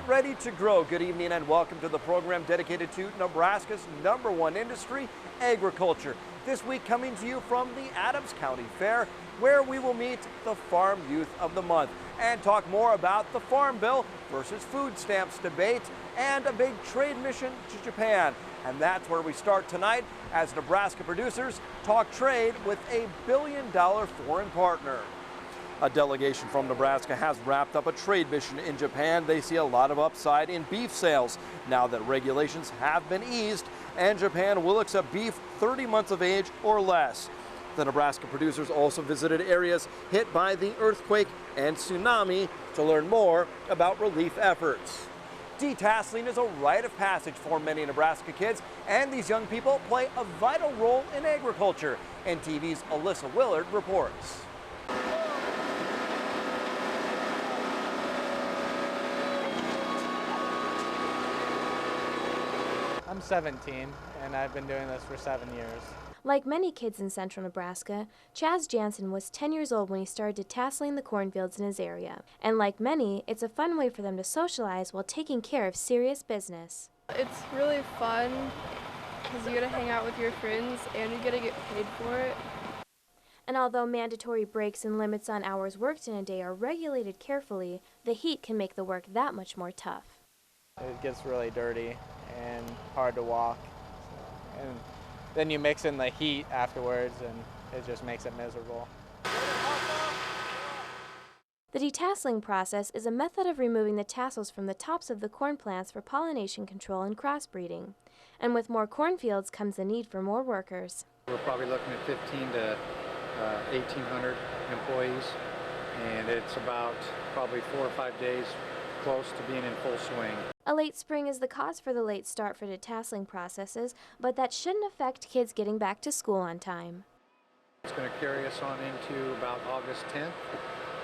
ready to grow. Good evening and welcome to the program dedicated to Nebraska's #1 industry, agriculture. This week coming to you from the Adams County Fair, where we will meet the Farm Youth of the Month and talk more about the Farm Bill versus food stamps debate and a big trade mission to Japan. And that's where we start tonight as Nebraska producers talk trade with a billion-dollar foreign partner. A delegation from Nebraska has wrapped up a trade mission in Japan. They see a lot of upside in beef sales now that regulations have been eased and Japan will accept beef 30 months of age or less. The Nebraska producers also visited areas hit by the earthquake and tsunami to learn more about relief efforts. Detasseling is a rite of passage for many Nebraska kids, and these young people play a vital role in agriculture. NTV's Alyssa Willard reports. I'm 17 and I've been doing this for 7 years. Like many kids in central Nebraska, Chaz Jansen was 10 years old when he started detasseling the cornfields in his area. And like many, it's a fun way for them to socialize while taking care of serious business. It's really fun because you get to hang out with your friends and you get to get paid for it. And although mandatory breaks and limits on hours worked in a day are regulated carefully, the heat can make the work that much more tough. It gets really dirty and hard to walk. And then you mix in the heat afterwards and it just makes it miserable. The detasseling process is a method of removing the tassels from the tops of the corn plants for pollination control and crossbreeding. And with more cornfields comes the need for more workers. We're probably looking at 15 to 1,800 employees, and it's about probably 4 or 5 days close to being in full swing. A late spring is the cause for the late start for detasseling processes, but that shouldn't affect kids getting back to school on time. It's going to carry us on into about August 10th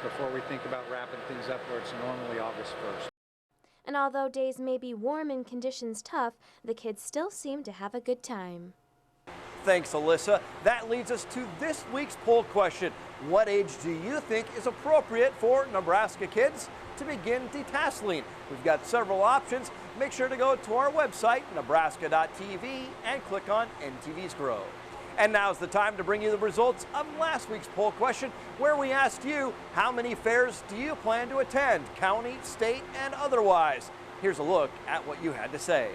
before we think about wrapping things up where it's normally August 1st. And although days may be warm and conditions tough, the kids still seem to have a good time. Thanks, Alyssa. That leads us to this week's poll question. What age do you think is appropriate for Nebraska kids to begin detasseling? We've got several options. Make sure to go to our website, nebraska.tv, and click on NTV's Grow. And now's the time to bring you the results of last week's poll question, where we asked you, how many fairs do you plan to attend, county, state, and otherwise? Here's a look at what you had to say.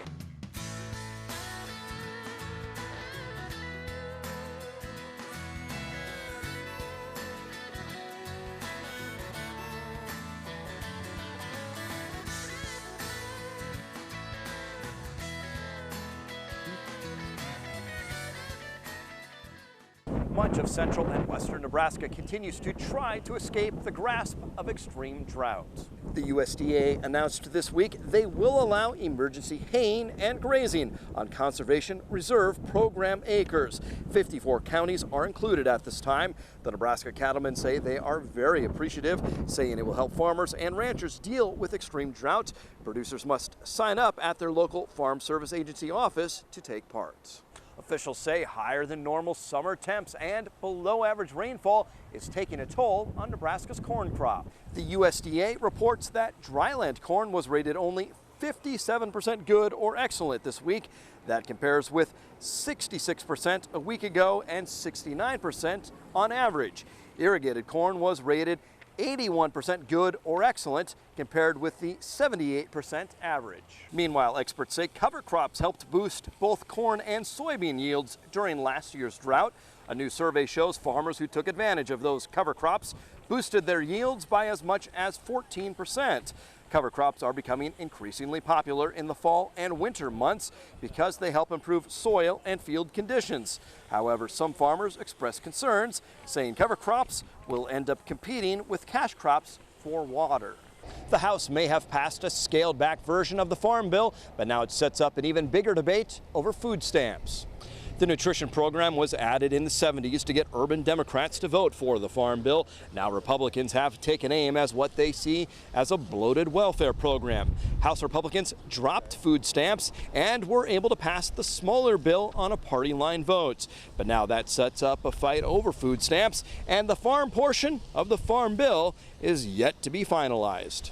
Much of central and western Nebraska continues to try to escape the grasp of extreme drought. The USDA announced this week they will allow emergency haying and grazing on Conservation Reserve Program acres. 54 counties are included at this time. The Nebraska cattlemen say they are very appreciative, saying it will help farmers and ranchers deal with extreme drought. Producers must sign up at their local Farm Service Agency office to take part. Officials say higher than normal summer temps and below average rainfall is taking a toll on Nebraska's corn crop. The USDA reports that dryland corn was rated only 57% good or excellent this week. That compares with 66% a week ago and 69% on average. Irrigated corn was rated 81% good or excellent, compared with the 78% average. Meanwhile, experts say cover crops helped boost both corn and soybean yields during last year's drought. A new survey shows farmers who took advantage of those cover crops boosted their yields by as much as 14%. Cover crops are becoming increasingly popular in the fall and winter months because they help improve soil and field conditions. However, some farmers express concerns, saying cover crops will end up competing with cash crops for water. The House may have passed a scaled-back version of the Farm Bill, but now it sets up an even bigger debate over food stamps. The nutrition program was added in the 70s to get urban Democrats to vote for the Farm Bill. Now Republicans have taken aim as what they see as a bloated welfare program. House Republicans dropped food stamps and were able to pass the smaller bill on a party line vote. But now that sets up a fight over food stamps, and the farm portion of the Farm Bill is yet to be finalized.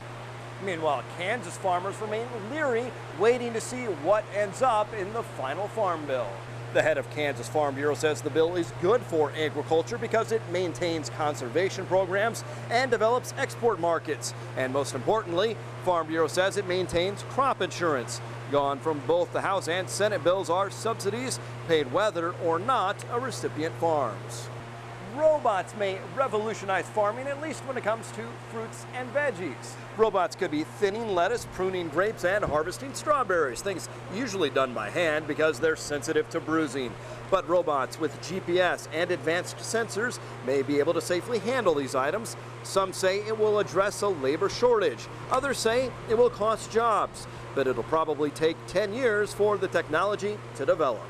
Meanwhile, Kansas farmers remain leery, waiting to see what ends up in the final farm bill. The head of Kansas Farm Bureau says the bill is good for agriculture because it maintains conservation programs and develops export markets. And most importantly, Farm Bureau says it maintains crop insurance. Gone from both the House and Senate bills are subsidies paid whether or not a recipient farms. Robots may revolutionize farming, at least when it comes to fruits and veggies. Robots could be thinning lettuce, pruning grapes, and harvesting strawberries, things usually done by hand because they're sensitive to bruising. But robots with GPS and advanced sensors may be able to safely handle these items. Some say it will address a labor shortage. Others say it will cost jobs, but it'll probably take 10 years for the technology to develop.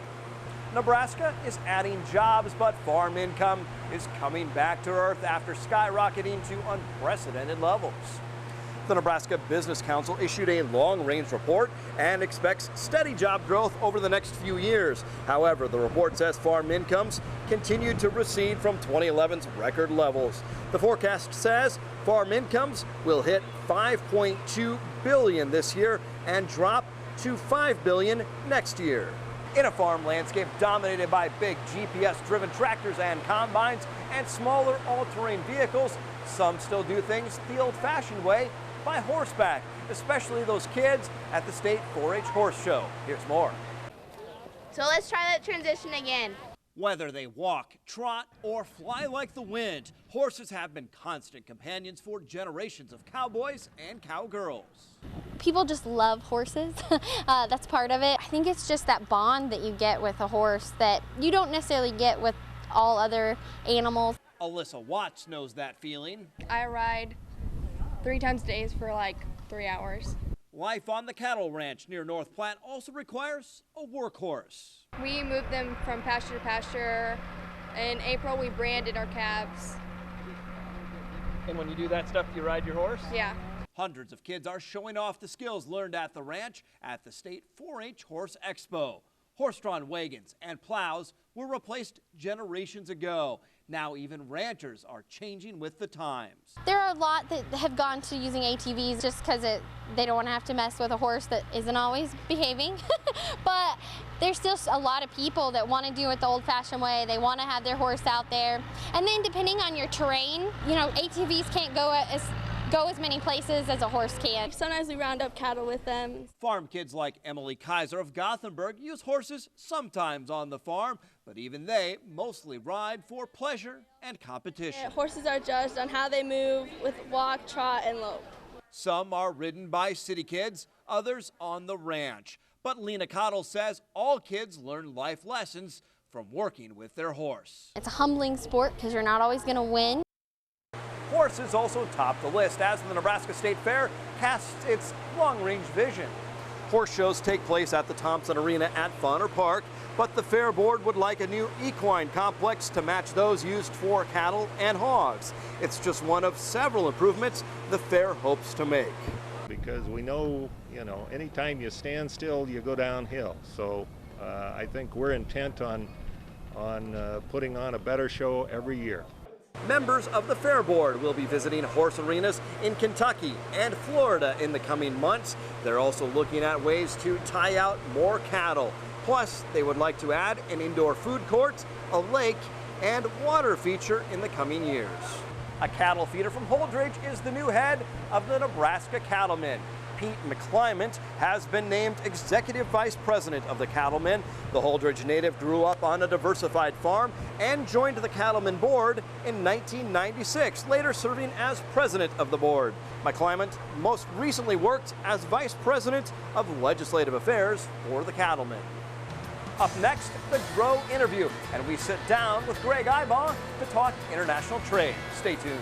Nebraska is adding jobs, but farm income is coming back to earth after skyrocketing to unprecedented levels. The Nebraska Business Council issued a long-range report and expects steady job growth over the next few years. However, the report says farm incomes continue to recede from 2011's record levels. The forecast says farm incomes will hit $5.2 billion this year and drop to $5 billion next year. In a farm landscape dominated by big GPS-driven tractors and combines and smaller all-terrain vehicles, some still do things the old-fashioned way, by horseback, especially those kids at the state 4-H horse show. Here's more. So let's try that transition again. Whether they walk, trot, or fly like the wind, horses have been constant companions for generations of cowboys and cowgirls. People just love horses. That's part of it. I think it's just that bond that you get with a horse that you don't necessarily get with all other animals. Alyssa Watts knows that feeling. I ride 3 times a day for like 3 hours. Life on the cattle ranch near North Platte also requires a workhorse. We move them from pasture to pasture. In April, we branded our calves. And when you do that stuff, you ride your horse? Yeah. Hundreds of kids are showing off the skills learned at the ranch at the State 4-H Horse Expo. Horse-drawn wagons and plows were replaced generations ago. Now even ranchers are changing with the times. There are a lot that have gone to using ATVs just because they don't want to have to mess with a horse that isn't always behaving. But there's still a lot of people that want to do it the old-fashioned way. They want to have their horse out there. And then depending on your terrain, you know, ATVs can't go as many places as a horse can. Sometimes we round up cattle with them. Farm kids like Emily Kaiser of Gothenburg use horses sometimes on the farm, but even they mostly ride for pleasure and competition. Horses are judged on how they move with walk, trot, and lope. Some are ridden by city kids, others on the ranch. But Lena Cottle says all kids learn life lessons from working with their horse. It's a humbling sport because you're not always going to win. Horses also top the list as the Nebraska State Fair casts its long-range vision. Horse shows take place at the Thompson Arena at Funner Park, but the Fair Board would like a new equine complex to match those used for cattle and hogs. It's just one of several improvements the fair hopes to make. Because we know, anytime you stand still, you go downhill. So I think we're intent on putting on a better show every year. Members of the Fair Board will be visiting horse arenas in Kentucky and Florida in the coming months. They're also looking at ways to tie out more cattle. Plus, they would like to add an indoor food court, a lake, and water feature in the coming years. A cattle feeder from Holdridge is the new head of the Nebraska Cattlemen. Pete McClymont has been named Executive Vice President of the Cattlemen. The Holdridge native grew up on a diversified farm and joined the Cattlemen Board in 1996, later serving as President of the board. McClymont most recently worked as Vice President of Legislative Affairs for the Cattlemen. Up next, the Drought interview, and we sit down with Greg Ibaugh to talk international trade. Stay tuned.